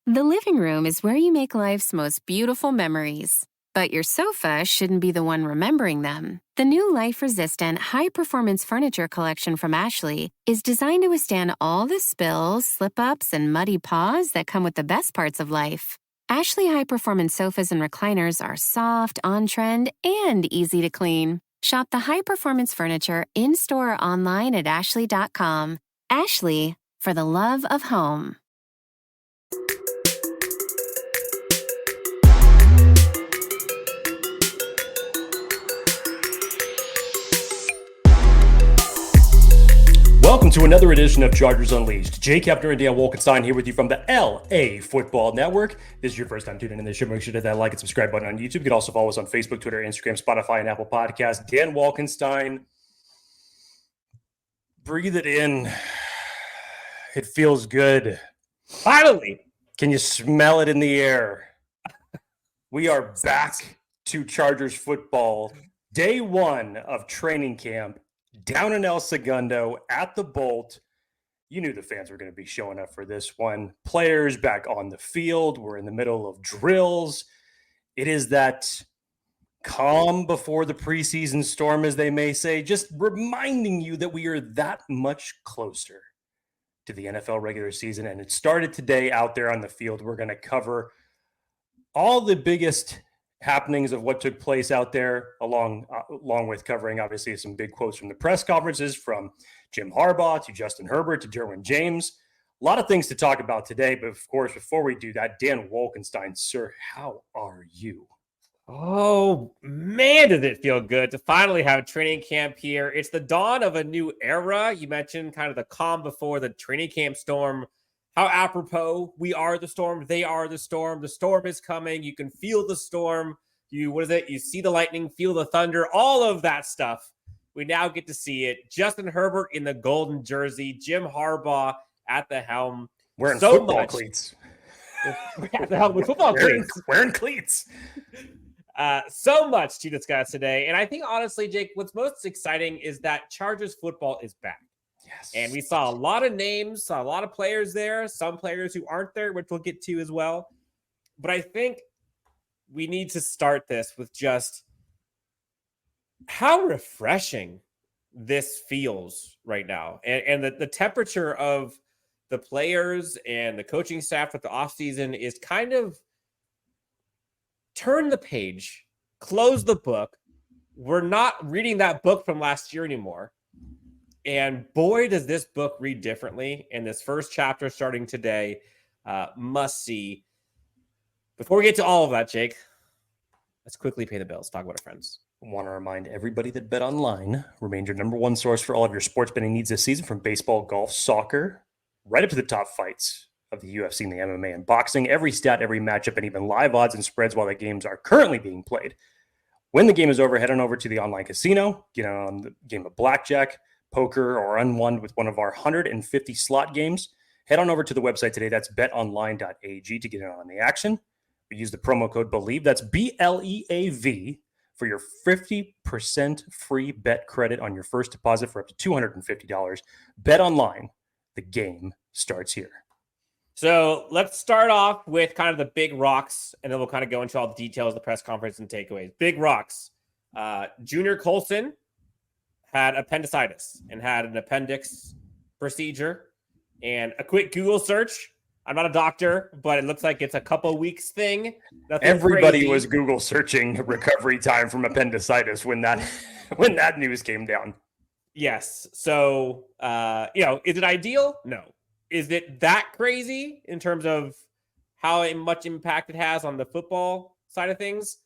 The living room is where you make life's most beautiful memories. But your sofa shouldn't be the one remembering them. The new life-resistant, high-performance furniture collection from Ashley is designed to withstand all the spills, slip-ups, and muddy paws that come with the best parts of life. Ashley high-performance sofas and recliners are soft, on-trend, and easy to clean. Shop the high-performance furniture in-store or online at ashley.com. Ashley, for the love of home. Welcome to another edition of Chargers Unleashed. Jake Hefner and Dan Wolkenstein here with you from the LA Football Network. If this is your first time tuning in this show, make sure to hit that like and subscribe button on YouTube. You can also follow us on Facebook, Twitter, Instagram, Spotify, and Apple Podcasts. Dan Wolkenstein, breathe it in. It feels good. Finally. Can you smell it in the air? We are back to Chargers football. Day one of training camp. Down in El Segundo at the Bolt. You knew the fans were going to be showing up for this one. Players back on the field. We're in the middle of drills. It is that calm before the preseason storm, as they may say, just reminding you that we are that much closer to the NFL regular season. And it started today out there on the field. We're going to cover all the biggest happenings of what took place out there, along with covering obviously some big quotes from the press conferences from Jim Harbaugh to Justin Herbert to Derwin James. A lot of things to talk about today, but of course, before we do that, Dan Wolkenstein, sir, how are you? Oh, man, did it feel good to finally have training camp here. It's the dawn of a new era. You mentioned kind of the calm before the training camp storm. How apropos, we are the storm, they are the storm. The storm is coming. You can feel the storm. You see the lightning, feel the thunder, all of that stuff. We now get to see it. Justin Herbert in the golden jersey, Jim Harbaugh at the helm. Wearing football cleats. At the helm with football cleats. Wearing cleats. So much to discuss today. And I think, honestly, Jake, what's most exciting is that Chargers football is back. Yes. And we saw a lot of names, saw a lot of players there, some players who aren't there, which we'll get to as well. But I think we need to start this with just how refreshing this feels right now. And the temperature of the players and the coaching staff with the offseason is kind of turn the page, close the book. We're not reading that book from last year anymore. And boy, does this book read differently. And this first chapter starting today, must see. Before we get to all of that, Jake, let's quickly pay the bills. Talk about our friends. I want to remind everybody that Bet Online remains your number one source for all of your sports betting needs this season, from baseball, golf, soccer, right up to the top fights of the UFC and the MMA and boxing. Every stat, every matchup, and even live odds and spreads while the games are currently being played. When the game is over, head on over to the online casino, get on the game of blackjack, poker, or unwind with one of our 150 slot games. Head on over to the website today. That's betonline.ag to get in on the action. We use the promo code BELIEVE. That's BLEAV for your 50% free bet credit on your first deposit for up to $250. Bet Online. The game starts here. So let's start off with kind of the big rocks, and then we'll kind of go into all the details of the press conference and takeaways. Big rocks. Junior Colson had appendicitis and had an appendix procedure, and a quick Google search. I'm not a doctor, but it looks like it's a couple weeks thing. Nothing Everybody crazy. was Google searching recovery time from appendicitis when that news came down. Yes. So, is it ideal? No. Is it that crazy in terms of how much impact it has on the football side of things?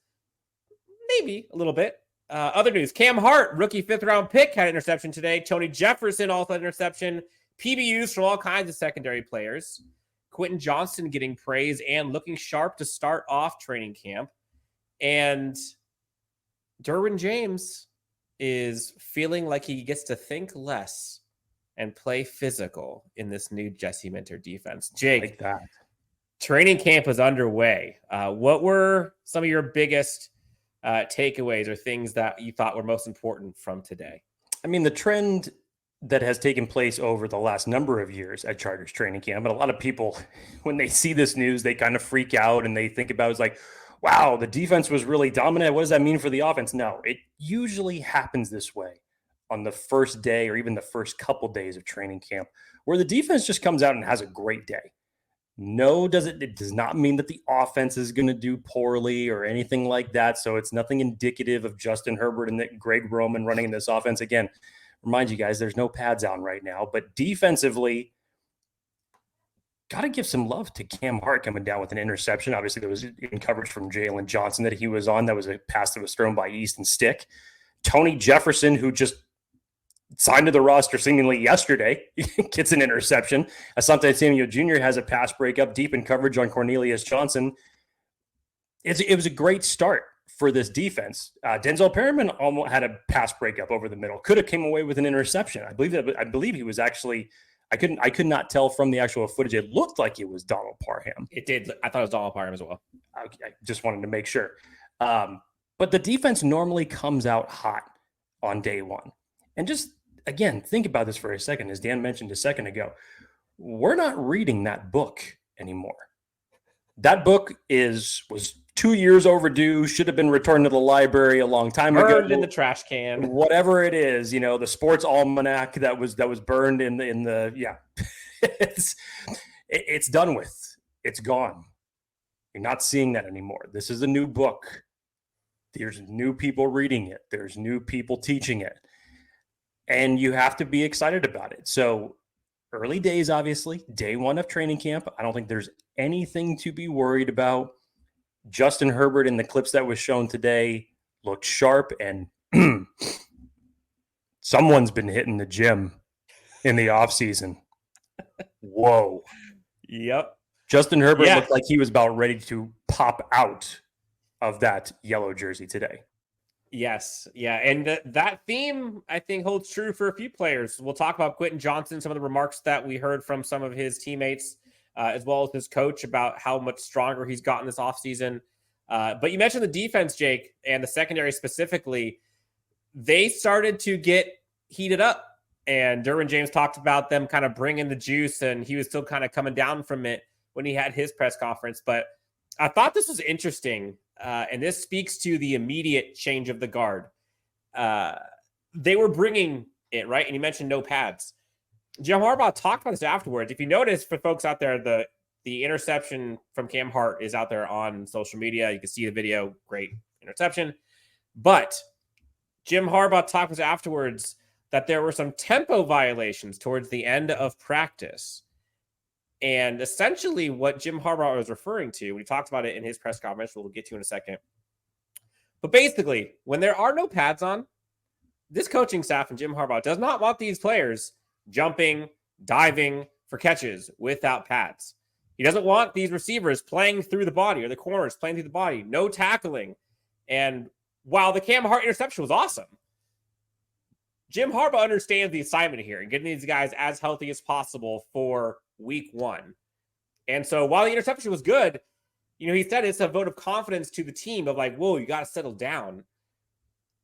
Maybe a little bit. Other news, Cam Hart, rookie 5th-round pick, had an interception today. Tony Jefferson also had an interception. PBUs from all kinds of secondary players. Quentin Johnston getting praise and looking sharp to start off training camp. And Derwin James is feeling like he gets to think less and play physical in this new Jesse Minter defense. Jake, Like that. Training camp is underway. What were some of your biggest takeaways or things that you thought were most important from today? I mean, the trend that has taken place over the last number of years at Chargers training camp. And a lot of people, when they see this news, they kind of freak out and they think about it's like, wow, the defense was really dominant. What does that mean for the offense? No, it usually happens this way on the first day or even the first couple days of training camp, where the defense just comes out and has a great day. No, it does not mean that the offense is going to do poorly or anything like that. So it's nothing indicative of Justin Herbert and Greg Roman running this offense. Again, remind you guys, there's no pads on right now, but defensively, got to give some love to Cam Hart coming down with an interception. Obviously, there was in coverage from Jalen Johnson that he was on. That was a pass that was thrown by Easton Stick. Tony Jefferson, who just signed to the roster seemingly yesterday, gets an interception. Asante Samuel Jr. has a pass breakup deep in coverage on Cornelius Johnson. It was a great start for this defense. Denzel Perryman almost had a pass breakup over the middle. Could have came away with an interception. I believe he was actually. I could not tell from the actual footage. It looked like it was Donald Parham. It did. I thought it was Donald Parham as well. I just wanted to make sure. But the defense normally comes out hot on day one. And just, again, think about this for a second. As Dan mentioned a second ago, we're not reading that book anymore. That book was 2 years overdue, should have been returned to the librry a long time ago. Burned in the trash can. Whatever it is, the sports almanac that was burned in the yeah. it's done with. It's gone. You're not seeing that anymore. This is a new book. There's new people reading it. There's new people teaching it. And you have to be excited about it. So early days, obviously, day one of training camp. I don't think there's anything to be worried about. Justin Herbert in the clips that was shown today looked sharp, and someone's been hitting the gym in the offseason. Whoa. Yep. Justin Herbert looked like he was about ready to pop out of that yellow jersey today. Yes. Yeah. And that theme, I think, holds true for a few players. We'll talk about Quentin Johnston, some of the remarks that we heard from some of his teammates, as well as his coach, about how much stronger he's gotten this offseason. But you mentioned the defense, Jake, and the secondary specifically. They started to get heated up. And Derwin James talked about them kind of bringing the juice, and he was still kind of coming down from it when he had his press conference. But I thought this was interesting, and this speaks to the immediate change of the guard. They were bringing it, right? And you mentioned no pads. Jim Harbaugh talked about this afterwards. If you notice, for folks out there, the interception from Cam Hart is out there on social media. You can see the video. Great interception. But Jim Harbaugh talked about afterwards that there were some tempo violations towards the end of practice. And essentially what Jim Harbaugh was referring to, we talked about it in his press conference, we'll get to in a second. But basically, when there are no pads on, this coaching staff and Jim Harbaugh does not want these players jumping, diving for catches without pads. He doesn't want these receivers playing through the body or the corners playing through the body, no tackling. And while the Cam Hart interception was awesome, Jim Harbaugh understands the assignment here and getting these guys as healthy as possible for week one. And so while the interception was good, he said it's a vote of confidence to the team of like, whoa, you got to settle down.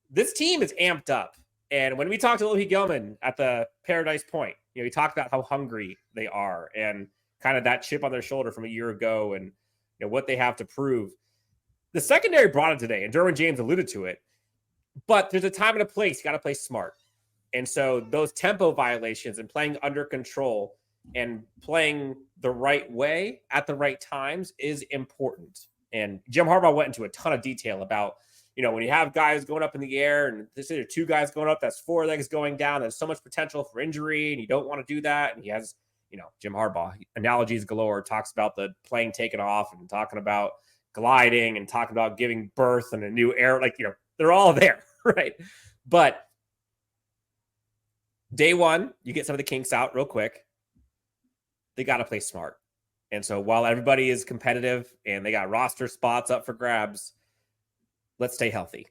This team is amped up. And when we talked to Lohi Gilman at the Paradise Point, he talked about how hungry they are and kind of that chip on their shoulder from a year ago and what they have to prove. The secondary brought it today, and Derwin James alluded to it. But there's a time and a place. You got to play smart. And so those tempo violations and playing under control and playing the right way at the right times is important. And Jim Harbaugh went into a ton of detail about, when you have guys going up in the air and there's either two guys going up, that's four legs going down, there's so much potential for injury and you don't want to do that. And he has, Jim Harbaugh, analogies galore, talks about the plane taking off and talking about gliding and talking about giving birth and a new air, they're all there, right? But day one, you get some of the kinks out real quick. They got to play smart. And so while everybody is competitive and they got roster spots up for grabs, let's stay healthy.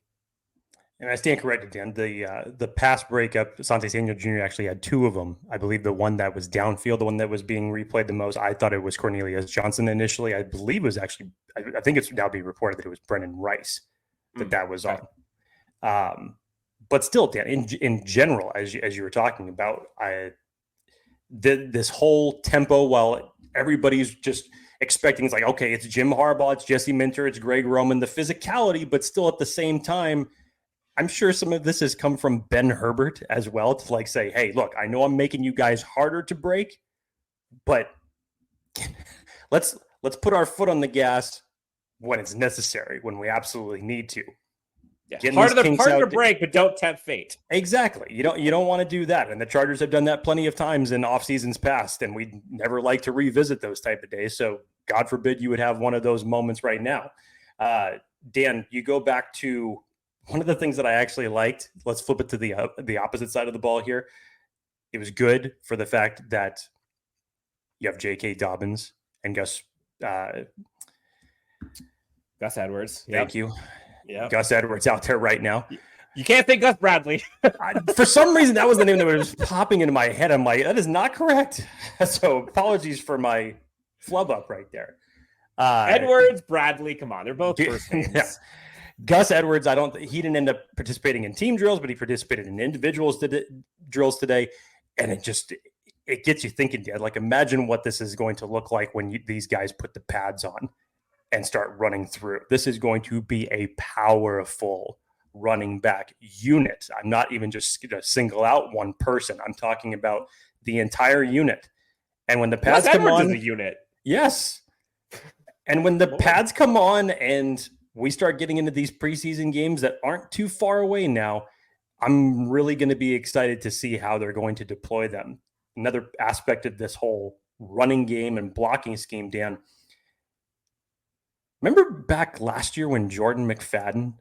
And I stand corrected, Dan. The pass breakup, Asante Samuel Jr. actually had two of them. I believe the one that was downfield, the one that was being replayed the most, I thought it was Cornelius Johnson initially. I believe it was actually, I think it's now being reported that it was Brendan Rice that was on. But still, Dan, in general, as you were talking about, this whole tempo, while everybody's just expecting, it's like, okay, it's Jim Harbaugh, it's Jesse Minter, it's Greg Roman, the physicality, but still at the same time, I'm sure some of this has come from Ben Herbert as well to like say, hey, look, I know I'm making you guys harder to break, but let's put our foot on the gas when it's necessary, when we absolutely need to. Yeah. Harder to break, but don't tempt fate. Exactly. You don't want to do that. And the Chargers have done that plenty of times in off seasons past, and we'd never like to revisit those type of days. So God forbid you would have one of those moments right now. Dan, you go back to one of the things that I actually liked. Let's flip it to the opposite side of the ball here. It was good for the fact that you have J.K. Dobbins and Gus Edwards. Thank you. Yeah, Gus Edwards out there right now. You can't think Gus Bradley. For some reason, that was the name that was popping into my head. I'm like, that is not correct. So apologies for my flub up right there. Edwards, Bradley, come on. They're both first names. Yeah. Gus Edwards, he didn't end up participating in team drills, but he participated in individuals drills today. And it gets you thinking, Dad, like imagine what this is going to look like when these guys put the pads on and start running through. This is going to be a powerful running back unit. I'm not even just going to single out one person. I'm talking about the entire unit. And when the pads come on, is a unit. Yes. And when the pads come on and we start getting into these preseason games that aren't too far away now, I'm really going to be excited to see how they're going to deploy them. Another aspect of this whole running game and blocking scheme, Dan, remember back last year when Jordan McFadden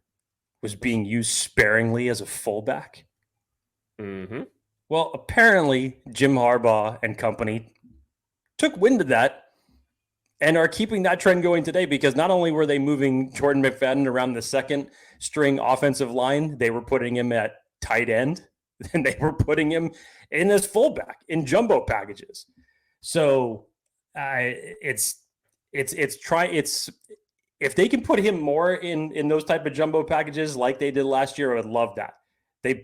was being used sparingly as a fullback? Mm-hmm. Well, apparently Jim Harbaugh and company took wind of that and are keeping that trend going today, because not only were they moving Jordan McFadden around the second string offensive line, they were putting him at tight end, and they were putting him in as fullback in jumbo packages. So if they can put him more in those type of jumbo packages like they did last year, I would love that. They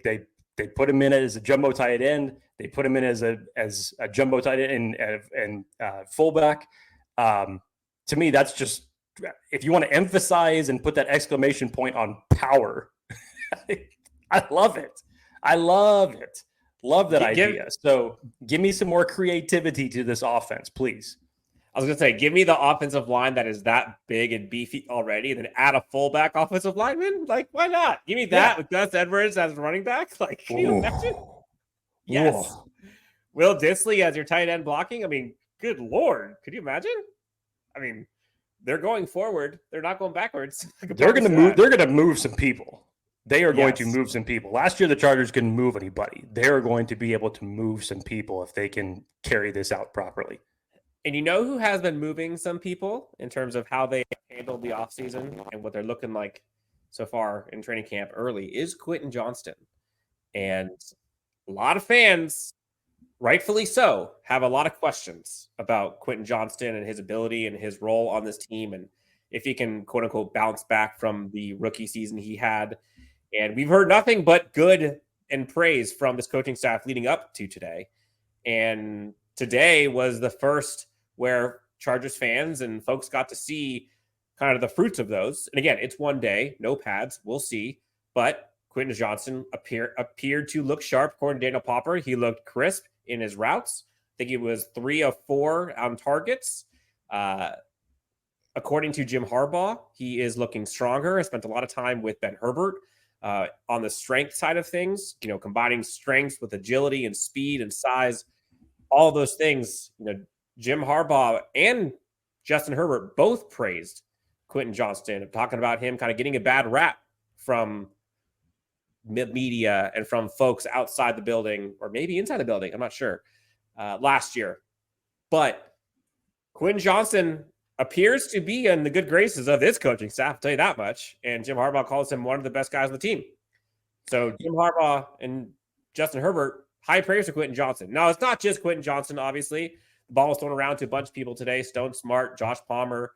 put him in as a jumbo tight end. They put him in as a jumbo tight end and fullback. To me, that's just, if you want to emphasize and put that exclamation point on power, I love it. I love it. Love that idea. So give me some more creativity to this offense, please. I was going to say, give me the offensive line that is that big and beefy already, and then add a fullback offensive lineman. Like, why not? Give me that with Gus Edwards as running back. Like, can you imagine? Yes. Ooh. Will Dissly as your tight end blocking. I mean, good Lord. Could you imagine? I mean, they're going forward. They're not going backwards. They're going to move. They're going to move some people. They are going to move some people. Last year, the Chargers couldn't move anybody. They're going to be able to move some people if they can carry this out properly. And you know who has been moving some people in terms of how they handled the offseason and what they're looking like so far in training camp early is Quentin Johnston. And a lot of fans, rightfully so, have a lot of questions about Quentin Johnston and his ability and his role on this team, and if he can, quote unquote, bounce back from the rookie season he had. And we've heard nothing but good and praise from this coaching staff leading up to today. And today was the first where Chargers fans and folks got to see kind of the fruits of those. And again, it's one day, no pads, we'll see. But Quentin Johnston appeared to look sharp. According to Daniel Popper, he looked crisp in his routes. I think he was 3 of 4 on targets. According to Jim Harbaugh, he is looking stronger. I spent a lot of time with Ben Herbert on the strength side of things, combining strengths with agility and speed and size, all those things. Jim Harbaugh and Justin Herbert both praised Quentin Johnston, talking about him kind of getting a bad rap from media and from folks outside the building, or maybe inside the building, I'm not sure, last year. But Quentin Johnston appears to be in the good graces of his coaching staff, I'll tell you that much. And Jim Harbaugh calls him one of the best guys on the team. So Jim Harbaugh and Justin Herbert, high praise for Quentin Johnston. Now, it's not just Quentin Johnston, obviously. The ball was thrown around to a bunch of people today. Stone Smart, Josh Palmer,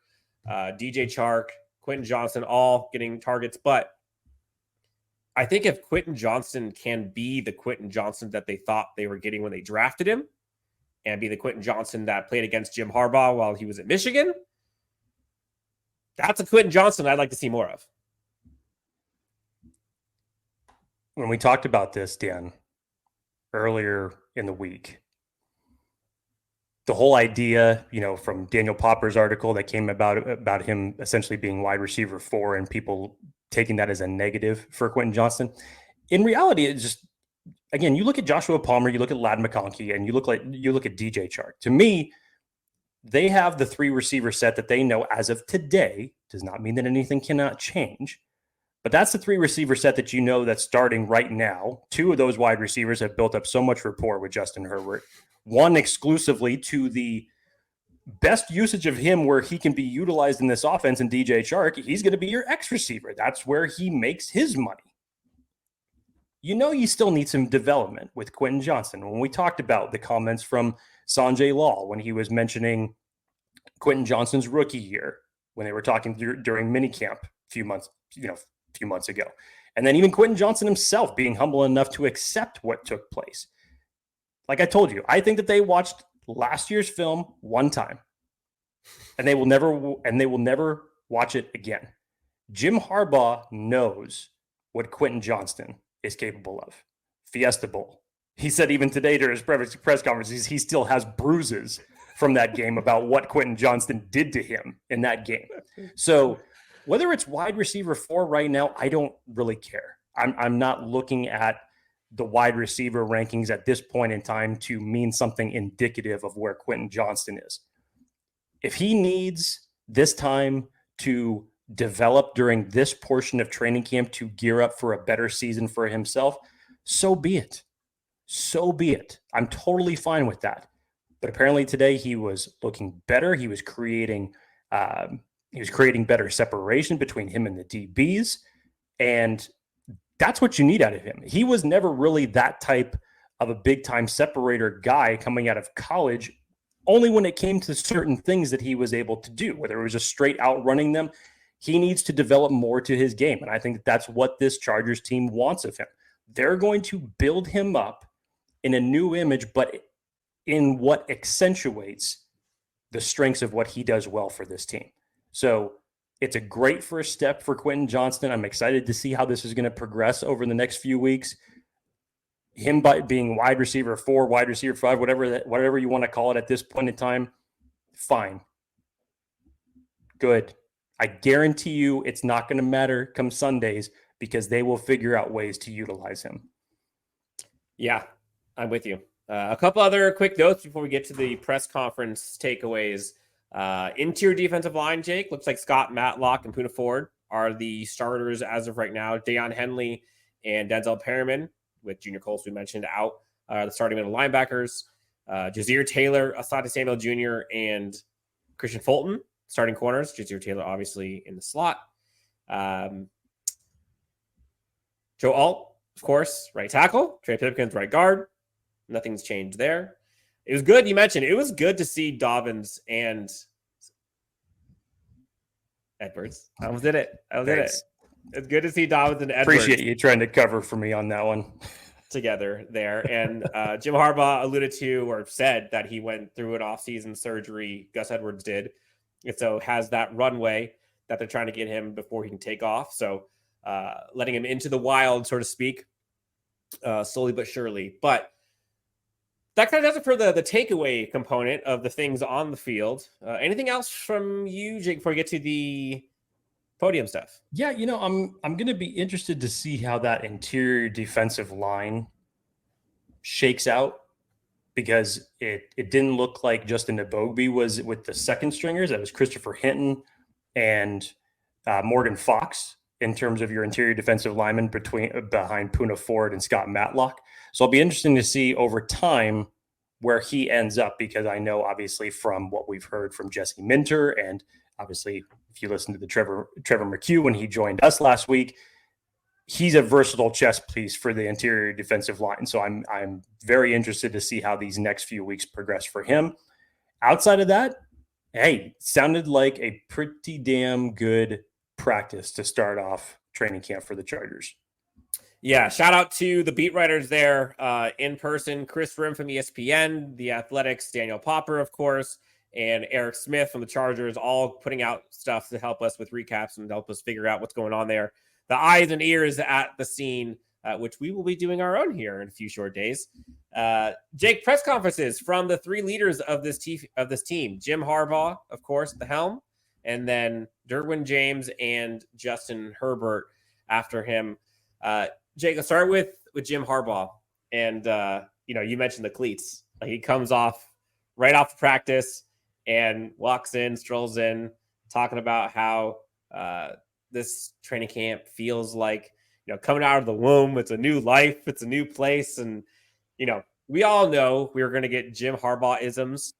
DJ Chark, Quentin Johnston, all getting targets. But I think if Quentin Johnston can be the Quentin Johnston that they thought they were getting when they drafted him, and be the Quentin Johnston that played against Jim Harbaugh while he was at Michigan, that's a Quentin Johnston I'd like to see more of. When we talked about this, Dan, earlier in the week, the whole idea, from Daniel Popper's article that came about him essentially being wide receiver 4 and people taking that as a negative for Quentin Johnston. In reality, it's just, again, you look at Joshua Palmer, you look at Ladd McConkey, and you look at DJ Chark. To me, they have the 3 receiver set that they know as of today. Does not mean that anything cannot change. But that's the 3 receiver set that that's starting right now. 2 of those wide receivers have built up so much rapport with Justin Herbert. One exclusively to the best usage of him where he can be utilized in this offense, and DJ Chark, he's going to be your X receiver. That's where he makes his money. You still need some development with Quentin Johnston. When we talked about the comments from Sanjay Lal when he was mentioning Quentin Johnston's rookie year, when they were talking during minicamp a few months ago. And then even Quentin Johnston himself being humble enough to accept what took place. Like I told you, I think that they watched last year's film one time and they will never watch it again. Jim Harbaugh knows what Quentin Johnston is capable of. Fiesta Bowl. He said even today during his press conferences, he still has bruises from that game about what Quentin Johnston did to him in that game. So whether it's wide receiver 4 right now, I don't really care. I'm not looking at the wide receiver rankings at this point in time to mean something indicative of where Quentin Johnston is. If he needs this time to develop during this portion of training camp to gear up for a better season for himself, so be it. So be it. I'm totally fine with that. But apparently today he was looking better. He was creating better separation between him and the DBs. And that's what you need out of him. He was never really that type of a big-time separator guy coming out of college, only when it came to certain things that he was able to do, whether it was just straight out running them. He needs to develop more to his game, and I think that's what this Chargers team wants of him. They're going to build him up in a new image, but in what accentuates the strengths of what he does well for this team. So it's a great first step for Quentin Johnston. I'm excited to see how this is going to progress over the next few weeks. Him by being wide receiver 4, wide receiver 5, whatever you want to call it at this point in time, fine. Good. I guarantee you it's not going to matter come Sundays because they will figure out ways to utilize him. Yeah, I'm with you. A couple other quick notes before we get to the press conference takeaways. Interior defensive line, Jake, looks like Scott Matlock and Poona Ford are the starters as of right now. Deion Henley and Denzel Perryman, with Junior Colts we mentioned out, the starting middle linebackers. Jazir Taylor, Asante Samuel Jr., and Christian Fulton, starting corners. Jazir Taylor obviously in the slot. Joe Alt, of course, right tackle. Trey Pipkins, right guard. Nothing's changed there. It was good. You mentioned it was good to see Dobbins and Edwards. I was in it. It's good to see Dobbins and Edwards. Appreciate you trying to cover for me on that one. Together there. And Jim Harbaugh alluded to or said that he went through an off-season surgery. Gus Edwards did. And so has that runway that they're trying to get him before he can take off. So letting him into the wild, so to speak, slowly but surely. But that kind of does it for the takeaway component of the things on the field. Anything else from you, Jake, before we get to the podium stuff? Yeah, I'm going to be interested to see how that interior defensive line shakes out because it didn't look like Justin Ebogbe was with the second stringers. That was Christopher Hinton and Morgan Fox in terms of your interior defensive linemen behind Poona Ford and Scott Matlock. So it'll be interesting to see over time where he ends up, because I know obviously from what we've heard from Jesse Minter, and obviously if you listen to the Trevor McHugh when he joined us last week, he's a versatile chess piece for the interior defensive line. So I'm very interested to see how these next few weeks progress for him. Outside of that, hey, sounded like a pretty damn good practice to start off training camp for the Chargers. Yeah, shout out to the beat writers there in person. Chris Rim from ESPN, The Athletics, Daniel Popper, of course, and Eric Smith from the Chargers, all putting out stuff to help us with recaps and help us figure out what's going on there. The eyes and ears at the scene, which we will be doing our own here in a few short days. Jake, press conferences from the three leaders of this team. Jim Harbaugh, of course, at the helm, and then Derwin James and Justin Herbert after him. Jake, let's start with Jim Harbaugh. And, you mentioned the cleats. He comes off right off the practice and walks in, strolls in, talking about how this training camp feels like, coming out of the womb. It's a new life. It's a new place. And, we all know we were going to get Jim Harbaugh isms,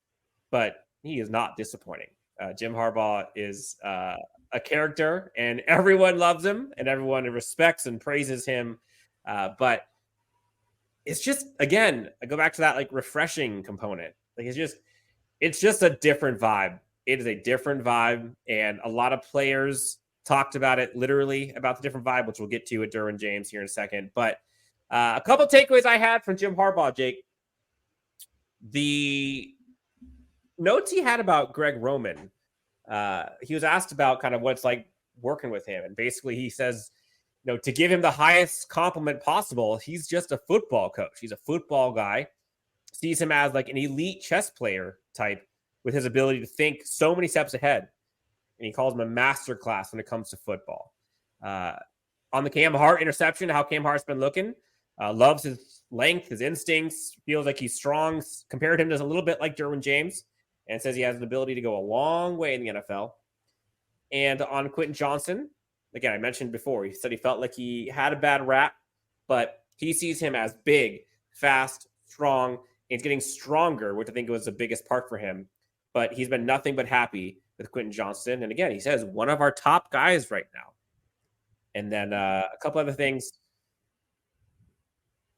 but he is not disappointing. Jim Harbaugh is a character, and everyone loves him, and everyone respects and praises him. But it's just, again, I go back to that refreshing component. It's just a different vibe. It is a different vibe, and a lot of players talked about it, literally about the different vibe, which we'll get to at Derwin James here in a second. But a couple takeaways I had from Jim Harbaugh, Jake. The notes he had about Greg Roman. He was asked about kind of what it's like working with him. And basically he says, to give him the highest compliment possible, he's just a football coach. He's a football guy, sees him as an elite chess player type with his ability to think so many steps ahead. And he calls him a master class when it comes to football. On the Cam Hart interception, how Cam Hart's been looking, loves his length, his instincts, feels like he's strong, compared him to a little bit like Derwin James, and says he has an ability to go a long way in the NFL. And on Quentin Johnston, again, I mentioned before, he said he felt like he had a bad rap, but he sees him as big, fast, strong, and he's getting stronger, which I think was the biggest part for him. But he's been nothing but happy with Quentin Johnston. And again, he says one of our top guys right now. And then a couple other things.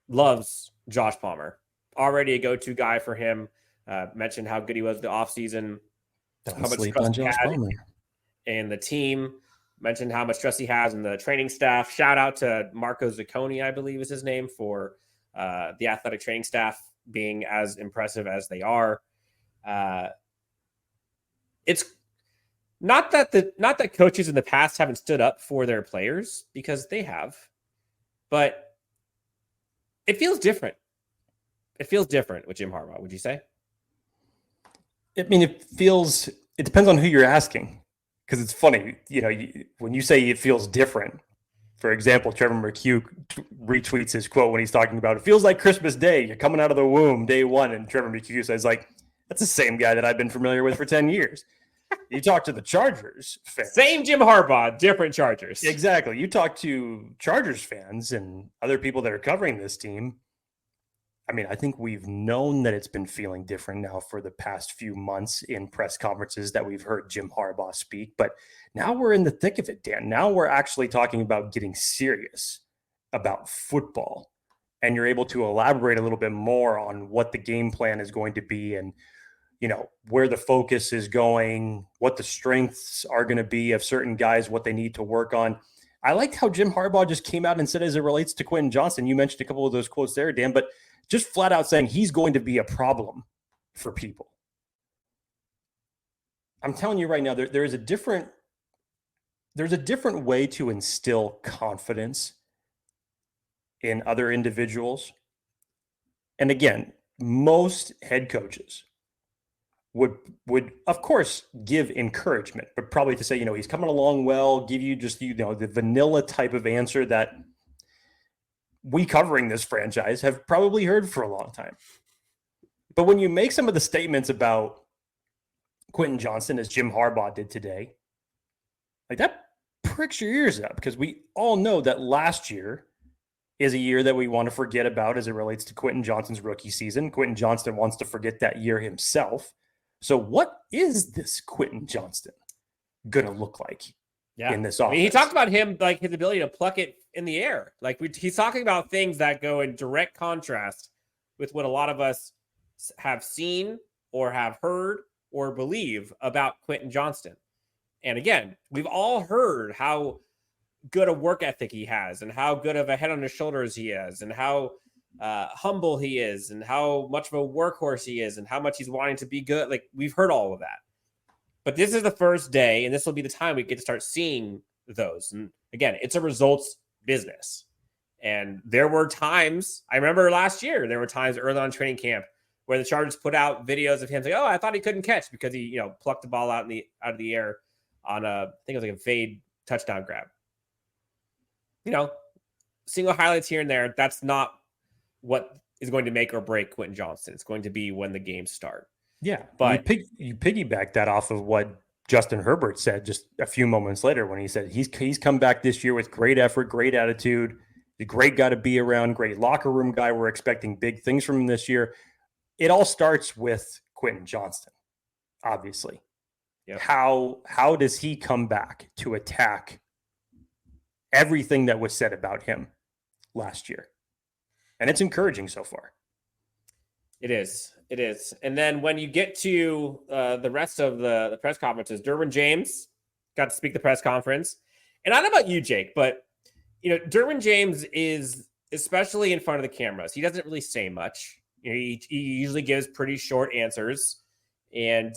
Loves Josh Palmer. Already a go-to guy for him. Mentioned how good he was the offseason. Don't how much sleep trust on he Josh had Palmer. in the team. Mentioned how much trust he has in the training staff. Shout out to Marco Zucconi, I believe is his name, for the athletic training staff being as impressive as they are. It's not that coaches in the past haven't stood up for their players, because they have, but it feels different. It feels different with Jim Harbaugh, would you say? I mean, it depends on who you're asking, because it's funny, when you say it feels different. For example, Trevor McHugh retweets his quote when he's talking about it feels like Christmas Day. You're coming out of the womb, day one. And Trevor McHugh says, that's the same guy that I've been familiar with for 10 years. You talk to the Chargers fans. Same Jim Harbaugh, different Chargers. Exactly. You talk to Chargers fans and other people that are covering this team. I mean, I think we've known that it's been feeling different now for the past few months in press conferences that we've heard Jim Harbaugh speak. But now we're in the thick of it, Dan. Now we're actually talking about getting serious about football. And you're able to elaborate a little bit more on what the game plan is going to be, and where the focus is going, what the strengths are going to be of certain guys, what they need to work on. I liked how Jim Harbaugh just came out and said, as it relates to Quentin Johnston, you mentioned a couple of those quotes there, Dan, but just flat out saying he's going to be a problem for people. I'm telling you right now, there's a different way to instill confidence in other individuals. And again, most head coaches would of course give encouragement, but probably to say, he's coming along well, give you just, the vanilla type of answer that we covering this franchise have probably heard for a long time. But when you make some of the statements about Quentin Johnston, as Jim Harbaugh did today, that pricks your ears up, because we all know that last year is a year that we want to forget about as it relates to Quentin Johnston's rookie season. Quentin Johnston wants to forget that year himself. So what is this Quentin Johnston going to look like in this offense? He talked about him, his ability to pluck it in the air. He's talking about things that go in direct contrast with what a lot of us have seen or have heard or believe about Quentin Johnston. And again, we've all heard how good a work ethic he has and how good of a head on his shoulders he is and how humble he is and how much of a workhorse he is and how much he's wanting to be good. Like, we've heard all of that. But this is the first day, and this will be the time we get to start seeing those. And again, it's a results business. And there were times, I remember last year, there were times early on training camp where the Chargers put out videos of him saying, "Oh, I thought he couldn't catch," because he, plucked the ball out of the air on I think it was like a fade touchdown grab. Single highlights here and there. That's not what is going to make or break Quentin Johnston. It's going to be when the games start. Yeah, but you piggyback that off of what Justin Herbert said just a few moments later when he said he's come back this year with great effort, great attitude, a great guy to be around, great locker room guy. We're expecting big things from him this year. It all starts with Quentin Johnston, obviously. Yep. How does he come back to attack everything that was said about him last year? And it's encouraging so far. It is. And then when you get to the rest of the press conferences, Derwin James got to speak the press conference. And I don't know about you, Jake, but Derwin James is, especially in front of the cameras, he doesn't really say much. He usually gives pretty short answers. And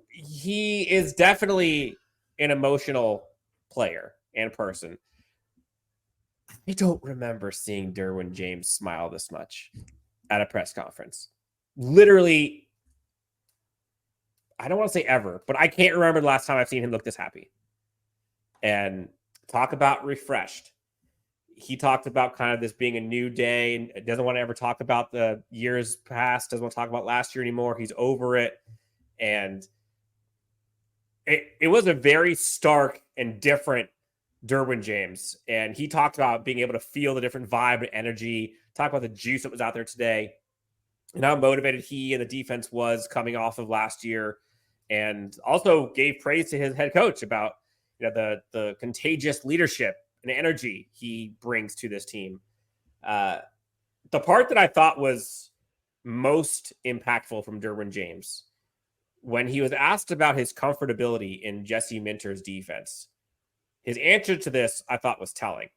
he is definitely an emotional player and person. I don't remember seeing Derwin James smile this much at a press conference. Literally, I don't want to say ever, but I can't remember the last time I've seen him look this happy. And talk about refreshed. He talked about kind of this being a new day and doesn't want to ever talk about the years past, doesn't want to talk about last year anymore. He's over it. And it was a very stark and different Derwin James. And he talked about being able to feel the different vibe and energy, talk about the juice that was out there today and how motivated he and the defense was coming off of last year. And also gave praise to his head coach about the contagious leadership and energy he brings to this team. The part that I thought was most impactful from Derwin James, when he was asked about his comfortability in Jesse Minter's defense, his answer to this I thought was telling.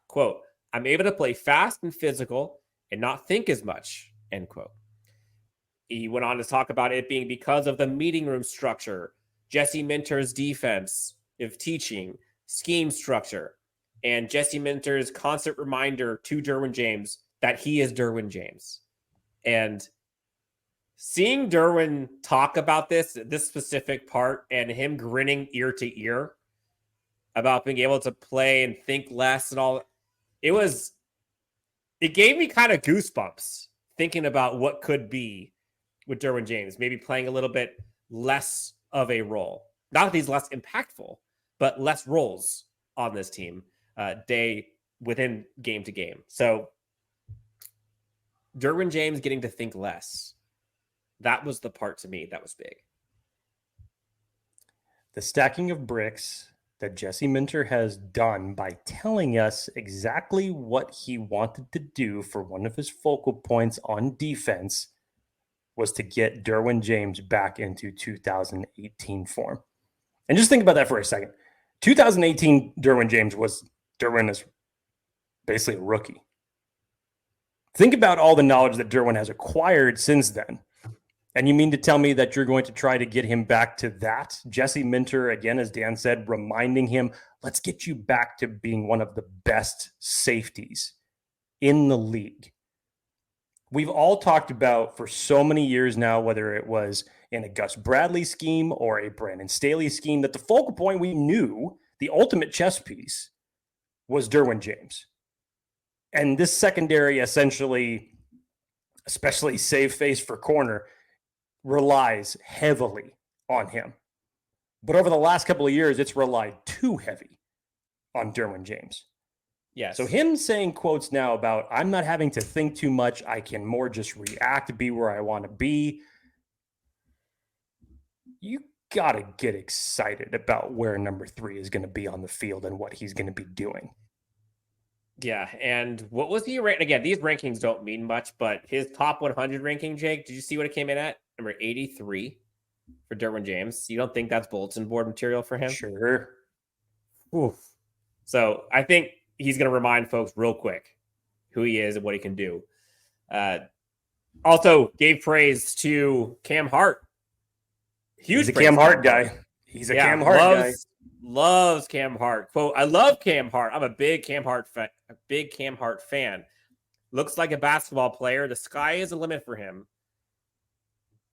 Quote, "I'm able to play fast and physical and not think as much," end quote. He went on to talk about it being because of the meeting room structure, Jesse Minter's defense of teaching, scheme structure, and Jesse Minter's constant reminder to Derwin James that he is Derwin James. And seeing Derwin talk about this specific part and him grinning ear to ear about being able to play and think less and all, it gave me kind of goosebumps thinking about what could be with Derwin James, maybe playing a little bit less of a role. Not that he's less impactful, but less roles on this team day within game to game. So Derwin James getting to think less, that was the part to me that was big. The stacking of bricks that Jesse Minter has done by telling us exactly what he wanted to do for one of his focal points on defense was to get Derwin James back into 2018 form. And just think about that for a second. 2018 Derwin James Derwin is basically a rookie. Think about all the knowledge that Derwin has acquired since then. And you mean to tell me that you're going to try to get him back to that? Jesse Minter, again, as Dan said, reminding him, let's get you back to being one of the best safeties in the league. We've all talked about for so many years now, whether it was in a Gus Bradley scheme or a Brandon Staley scheme, that the focal point we knew, the ultimate chess piece, was Derwin James. And this secondary essentially, especially save face for corner, relies heavily on him. But over the last couple of years, it's relied too heavy on Derwin James. Yes. So him saying quotes now about, I'm not having to think too much, I can more just react, be where I want to be. You got to get excited about where number 3 is going to be on the field and what he's going to be doing. Yeah, and what was he ranked? Again, these rankings don't mean much, but his top 100 ranking, Jake, did you see what it came in at? Number 83 for Derwin James. You don't think that's bulletin board material for him? Sure. Oof. So I think he's going to remind folks real quick who he is and what he can do. Also gave praise to Cam Hart. He's a Cam Hart guy. He's a Cam Hart guy. Loves Cam Hart. Quote, I love Cam Hart. I'm a big Cam Hart fan. Looks like a basketball player. The sky is the limit for him.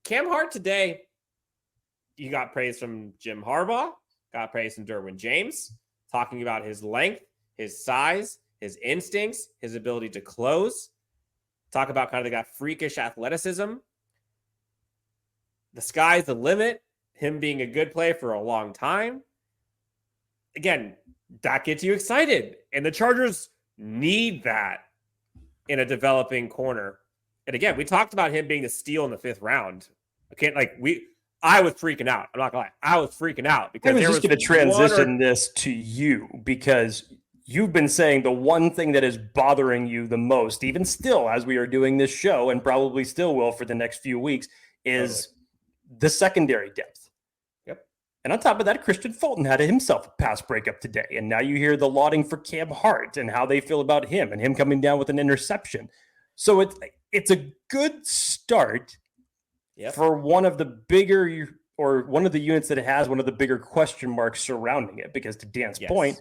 Cam Hart today, you got praise from Jim Harbaugh, got praise from Derwin James, talking about his length, his size, his instincts, his ability to close. Talk about kind of that freakish athleticism. The sky's the limit. Him being a good player for a long time. Again, that gets you excited. And the Chargers need that in a developing corner. And again, we talked about him being the steal in the 5th round. I was freaking out. I'm not gonna lie. I was freaking out because I was just going to transition this to you because you've been saying the one thing that is bothering you the most, even still as we are doing this show and probably still will for the next few weeks, is the secondary depth. Yep. And on top of that, Christian Fulton had himself a pass breakup today. And now you hear the lauding for Cam Hart and how they feel about him and him coming down with an interception. So it's a good start for one of the bigger or one of the units that has one of the bigger question marks surrounding it. Because to Dan's point,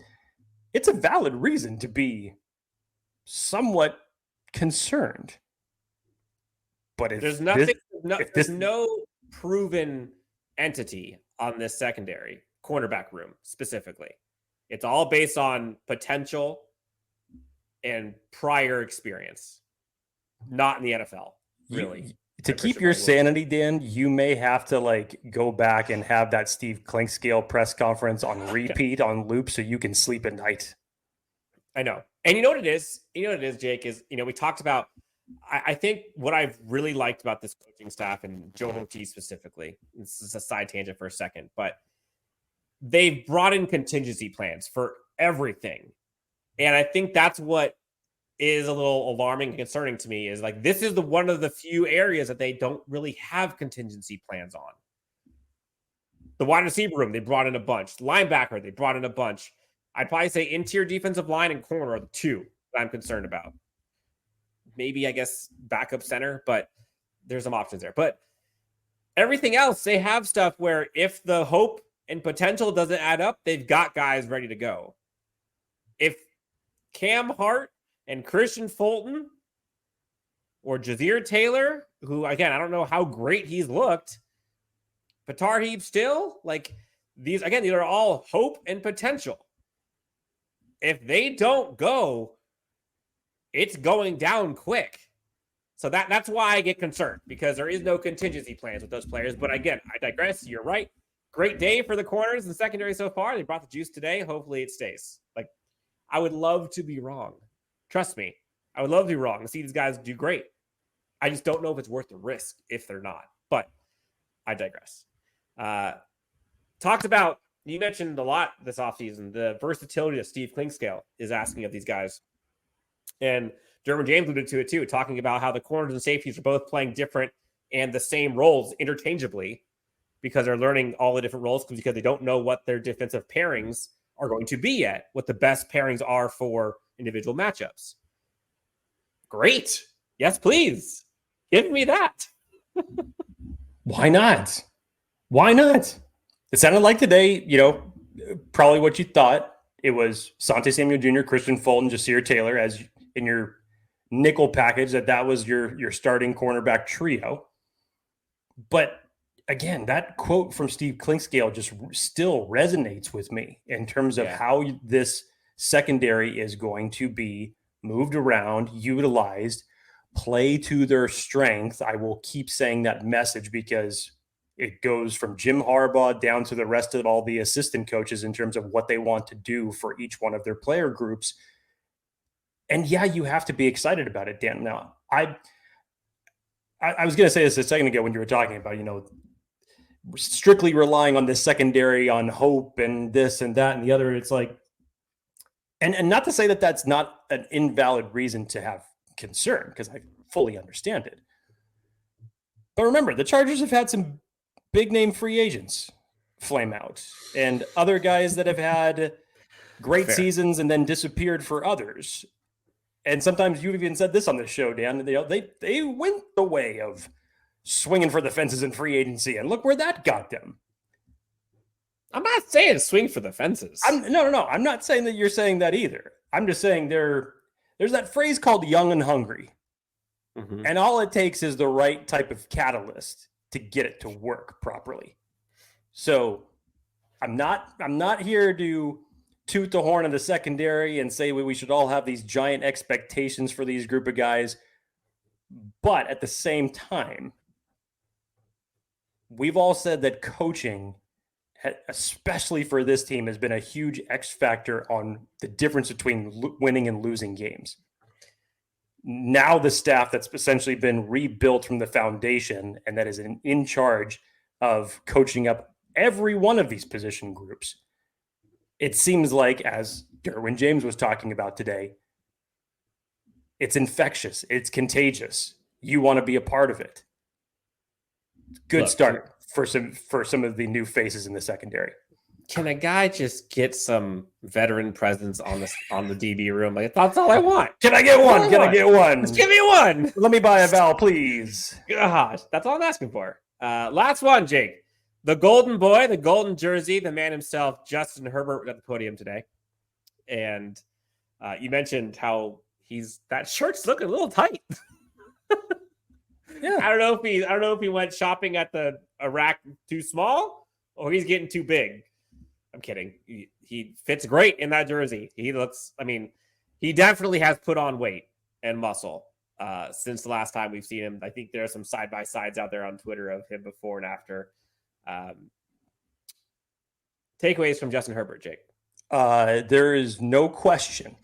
it's a valid reason to be somewhat concerned. But if there's no proven entity on this secondary cornerback room specifically. It's all based on potential and prior experience, not in the NFL, really. To keep your sanity, Dan, you may have to go back and have that Steve Clinkscale press conference on repeat on loop so you can sleep at night. I know. And you know what it is? Jake, is, we talked about, I think what I've really liked about this coaching staff and Joe Hortiz specifically, this is a side tangent for a second, but they've brought in contingency plans for everything. And I think that's what is a little alarming and concerning to me is this is one of the few areas that they don't really have contingency plans on. The wide receiver room, they brought in a bunch. Linebacker, they brought in a bunch. I'd probably say interior defensive line and corner are the two that I'm concerned about. Maybe, I guess, backup center, but there's some options there. But everything else, they have stuff where if the hope and potential doesn't add up, they've got guys ready to go. If Cam Hart and Christian Fulton or Jazir Taylor, who, again, I don't know how great he's looked, but Tarheeb still, these are all hope and potential. If they don't go, it's going down quick. So that's why I get concerned, because there is no contingency plans with those players. But again, I digress. You're right. Great day for the corners and secondary so far. They brought the juice today. Hopefully it stays. I would love to be wrong. Trust me, I would love to be wrong and see these guys do great. I just don't know if it's worth the risk if they're not. But I digress. Talked about, you mentioned a lot this offseason, the versatility that Steve Clinkscale is asking of these guys. And Derwin James alluded to it too, talking about how the corners and safeties are both playing different and the same roles interchangeably because they're learning all the different roles because they don't know what their defensive pairings are going to be yet, what the best pairings are for individual matchups. Great. Yes, please. Give me that. Why not? Why not? It sounded like today, probably what you thought. It was Asante Samuel Jr., Christian Fulton, Jazir Taylor as in your nickel package, that was your starting cornerback trio. But again, that quote from Steve Clinkscale just still resonates with me in terms of how this secondary is going to be moved around, utilized, play to their strength. I will keep saying that message because it goes from Jim Harbaugh down to the rest of all the assistant coaches in terms of what they want to do for each one of their player groups. And yeah, you have to be excited about it, Dan. Now, I was going to say this a second ago when you were talking about, strictly relying on this secondary, on hope and this and that and the other. It's and not to say that that's not an invalid reason to have concern, because I fully understand it. But remember, the Chargers have had some big name free agents flame out and other guys that have had great Fair. seasons and then disappeared for others. And sometimes you've even said this on the show, Dan. They went the way of swinging for the fences in free agency, and look where that got them. I'm not saying swing for the fences. No. I'm not saying that you're saying that either. I'm just saying there's that phrase called young and hungry. Mm-hmm. And all it takes is the right type of catalyst to get it to work properly. So I'm not here to toot the horn of the secondary and say we should all have these giant expectations for these group of guys. But at the same time, we've all said that coaching, especially for this team, has been a huge X factor on the difference between winning and losing games. Now the staff that's essentially been rebuilt from the foundation and that is in charge of coaching up every one of these position groups, it seems like, as Derwin James was talking about today, it's infectious. It's contagious. You want to be a part of it. Good start for some of the new faces in the secondary. Can a guy just get some veteran presence on the DB room? Like, that's all I want. Can I get one? Can I get one? Just give me one. Let me buy a vowel, please. Gosh, that's all I'm asking for. Last one, Jake. The golden boy, the golden jersey, the man himself, Justin Herbert, was at the podium today. And you mentioned how that shirt's looking a little tight. Yeah. I don't know if he went shopping at a rack too small or he's getting too big. I'm kidding. He fits great in that jersey. He definitely has put on weight and muscle since the last time we've seen him. I think there are some side-by-sides out there on Twitter of him before and after. Takeaways from Justin Herbert, Jake. There is no question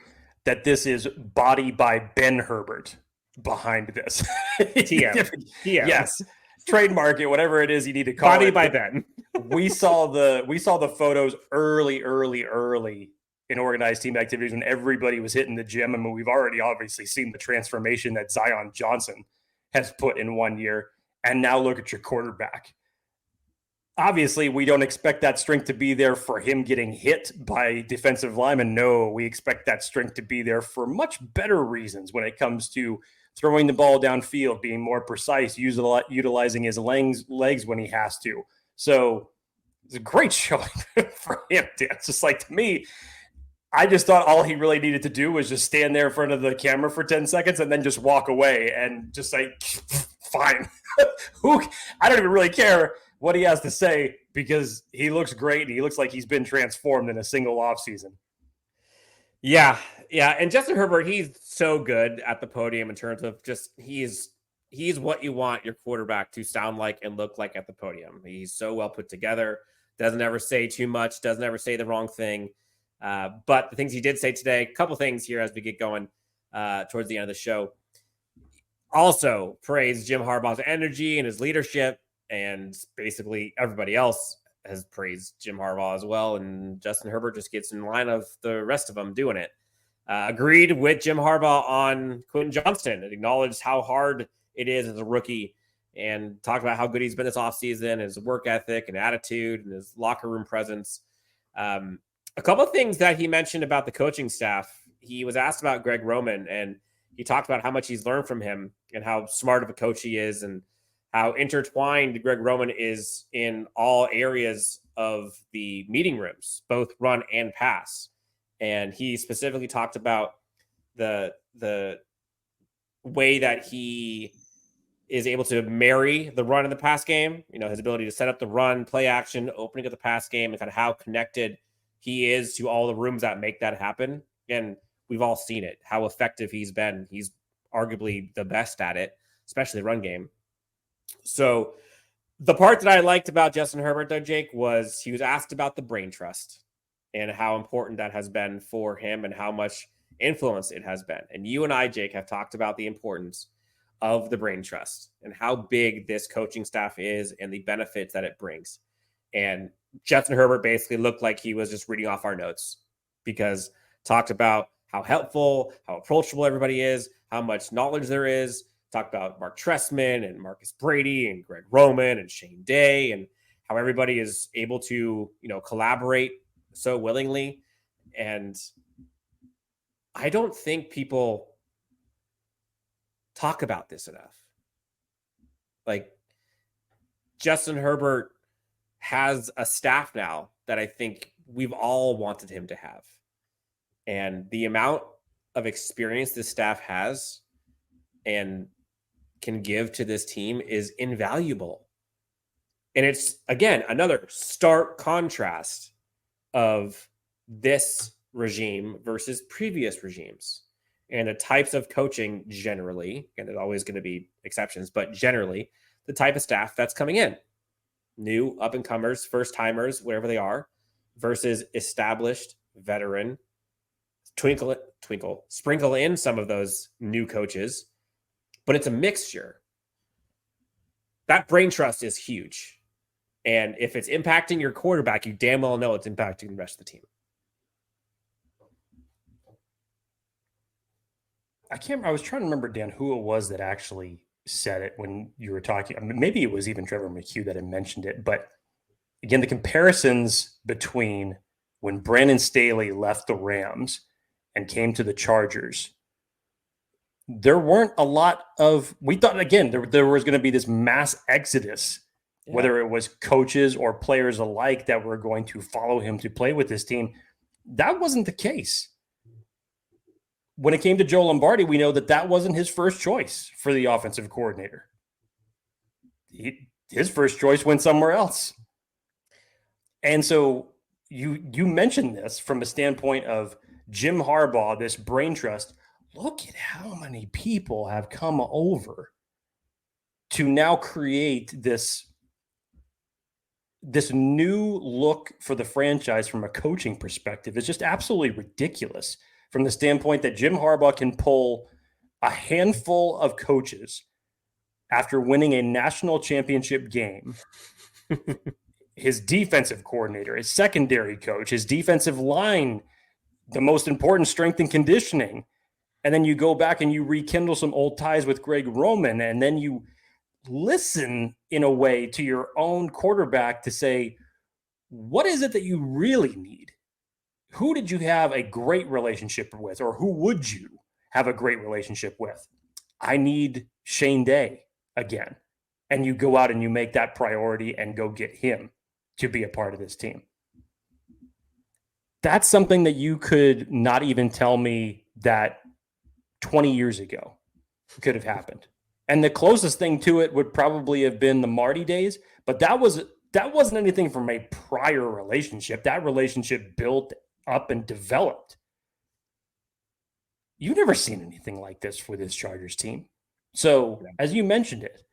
that this is body by Ben Herbert behind this. TM. Yes. Trademark it, whatever it is you need to call body it. By Ben. we saw the photos early in organized team activities when everybody was hitting the gym. I mean, we've already obviously seen the transformation that Zion Johnson has put in 1 year. And now look at your quarterback. Obviously, we don't expect that strength to be there for him getting hit by defensive linemen. No, we expect that strength to be there for much better reasons when it comes to throwing the ball downfield, being more precise, utilizing his legs when he has to. So it's a great showing for him. It's just like, to me, I just thought all he really needed to do was just stand there in front of the camera for 10 seconds and then just walk away and just say, fine. I don't even really care what he has to say because he looks great and he looks like he's been transformed in a single offseason. Yeah. And Justin Herbert, he's so good at the podium in terms of just he's what you want your quarterback to sound like and look like at the podium. He's so well put together, doesn't ever say too much, doesn't ever say the wrong thing. But the things he did say today, a couple things here as we get going towards the end of the show. Also praised Jim Harbaugh's energy and his leadership, and basically everybody else has praised Jim Harbaugh as well. And Justin Herbert just gets in line of the rest of them doing it. Agreed with Jim Harbaugh on Quentin Johnston and acknowledged how hard it is as a rookie and talked about how good he's been this offseason, his work ethic and attitude and his locker room presence. A couple of things that he mentioned about the coaching staff. He was asked about Greg Roman, and he talked about how much he's learned from him and how smart of a coach he is and how intertwined Greg Roman is in all areas of the meeting rooms, both run and pass. And he specifically talked about the way that he is able to marry the run and the pass game, his ability to set up the run, play action, opening up the pass game, and kind of how connected he is to all the rooms that make that happen. And we've all seen it, how effective he's been. He's arguably the best at it, especially the run game. So the part that I liked about Justin Herbert, though, Jake, was he was asked about the brain trust and how important that has been for him and how much influence it has been. And you and I, Jake, have talked about the importance of the brain trust and how big this coaching staff is and the benefits that it brings. And Justin Herbert basically looked like he was just reading off our notes because talked about how helpful, how approachable everybody is, how much knowledge there is. Talked about Mark Trestman and Marcus Brady and Greg Roman and Shane Day and how everybody is able to, collaborate so willingly. And I don't think people talk about this enough. Like, Justin Herbert has a staff now that I think we've all wanted him to have. And the amount of experience this staff has and can give to this team is invaluable. And it's, again, another stark contrast of this regime versus previous regimes and the types of coaching generally, and there's always going to be exceptions, but generally the type of staff that's coming in, new up and comers, first timers, whatever they are, versus established veteran, sprinkle in some of those new coaches, but it's a mixture. That brain trust is huge. And if it's impacting your quarterback, you damn well know it's impacting the rest of the team. I was trying to remember, Dan, who it was that actually said it when you were talking. I mean, maybe it was even Trevor McHugh that had mentioned it. But again, the comparisons between when Brandon Staley left the Rams and came to the Chargers, there weren't a lot of, we thought, again, there was going to be this mass exodus, whether it was coaches or players alike that were going to follow him to play with this team. That wasn't the case. When it came to Joe Lombardi, we know that wasn't his first choice for the offensive coordinator. His first choice went somewhere else. And so you mentioned this from a standpoint of Jim Harbaugh, this brain trust. Look at how many people have come over to now create this new look for the franchise from a coaching perspective. It's just absolutely ridiculous from the standpoint that Jim Harbaugh can pull a handful of coaches after winning a national championship game, his defensive coordinator, his secondary coach, his defensive line, the most important strength and conditioning. And then you go back and you rekindle some old ties with Greg Roman, and then you listen in a way to your own quarterback to say, what is it that you really need? Who did you have a great relationship with, or who would you have a great relationship with? I need Shane Day again. And you go out and you make that priority and go get him to be a part of this team. That's something that you could not even tell me that 20 years ago could have happened. And the closest thing to it would probably have been the Marty days, but that wasn't anything from a prior relationship. That relationship built up and developed. You've never seen anything like this for this Chargers team. So, as you mentioned it,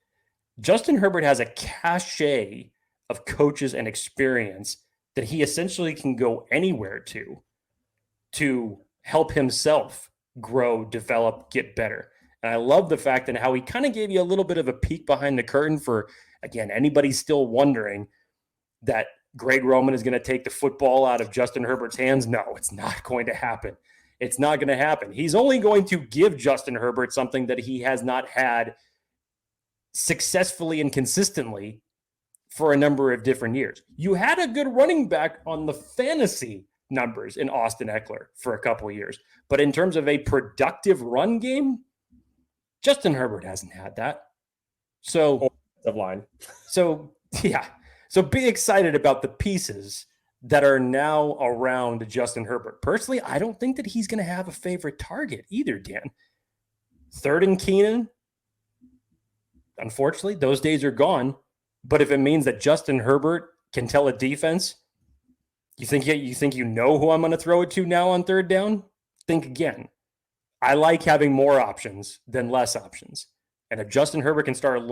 Justin Herbert has a cachet of coaches and experience that he essentially can go anywhere to help himself grow, develop, get better. And I love the fact that how he kind of gave you a little bit of a peek behind the curtain for, again, anybody still wondering that Greg Roman is going to take the football out of Justin Herbert's hands. No, it's not going to happen. It's not going to happen. He's only going to give Justin Herbert something that he has not had successfully and consistently for a number of different years. You had a good running back on the fantasy numbers in Austin Eckler for a couple of years. But in terms of a productive run game, Justin Herbert hasn't had that. So, yeah. So be excited about the pieces that are now around Justin Herbert. Personally, I don't think that he's going to have a favorite target either, Dan. Third and Keenan, unfortunately, those days are gone. But if it means that Justin Herbert can tell a defense, you think you know who I'm going to throw it to now on third down? Think again. I like having more options than less options. And if Justin Herbert can start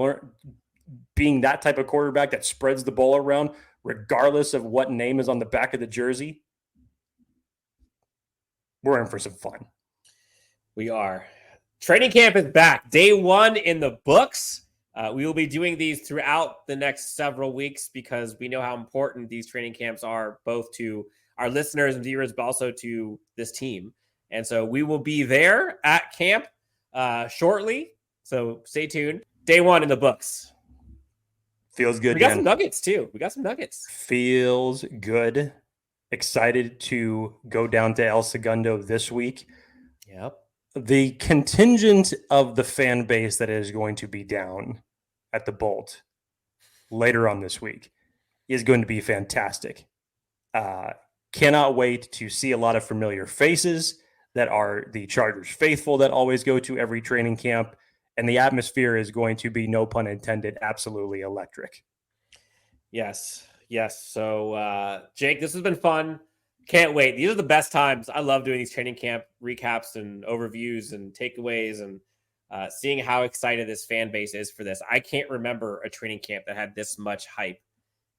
being that type of quarterback that spreads the ball around, regardless of what name is on the back of the jersey, we're in for some fun. We are. Training camp is back. Day one in the books. We will be doing these throughout the next several weeks because we know how important these training camps are, both to our listeners and viewers, but also to this team. And so we will be there at camp shortly. So stay tuned. Day one in the books. Feels good. We got some nuggets too. Feels good. excited to go down to El Segundo this week. Yep. The contingent of the fan base that is going to be down at the Bolt later on this week is going to be fantastic. Cannot wait to see a lot of familiar faces that are the Chargers faithful that always go to every training camp. And the atmosphere is going to be, no pun intended, absolutely electric. Yes. So, Jake, this has been fun. Can't wait. These are the best times. I love doing these training camp recaps and overviews and takeaways and seeing how excited this fan base is for this. I can't remember a training camp that had this much hype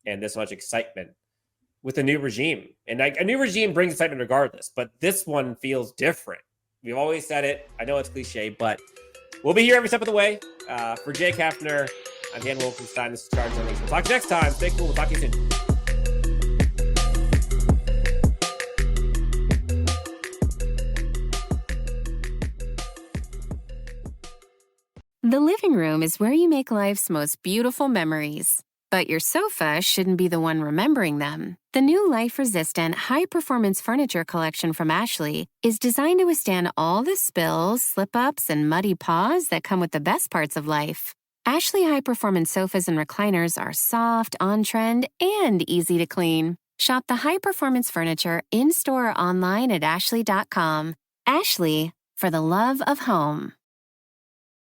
and this much excitement with a new regime. And a new regime brings excitement regardless, but this one feels different. We've always said it. I know it's cliche, but we'll be here every step of the way. For Jake Hefner, I'm Dan Wolkenstein. This is Chargers Unleashed. We'll talk to you next time. Stay cool. We'll talk to you soon. The living room is where you make life's most beautiful memories. But your sofa shouldn't be the one remembering them. The new life-resistant, high-performance furniture collection from Ashley is designed to withstand all the spills, slip-ups, and muddy paws that come with the best parts of life. Ashley high-performance sofas and recliners are soft, on-trend, and easy to clean. Shop the high-performance furniture in-store or online at ashley.com. Ashley, for the love of home.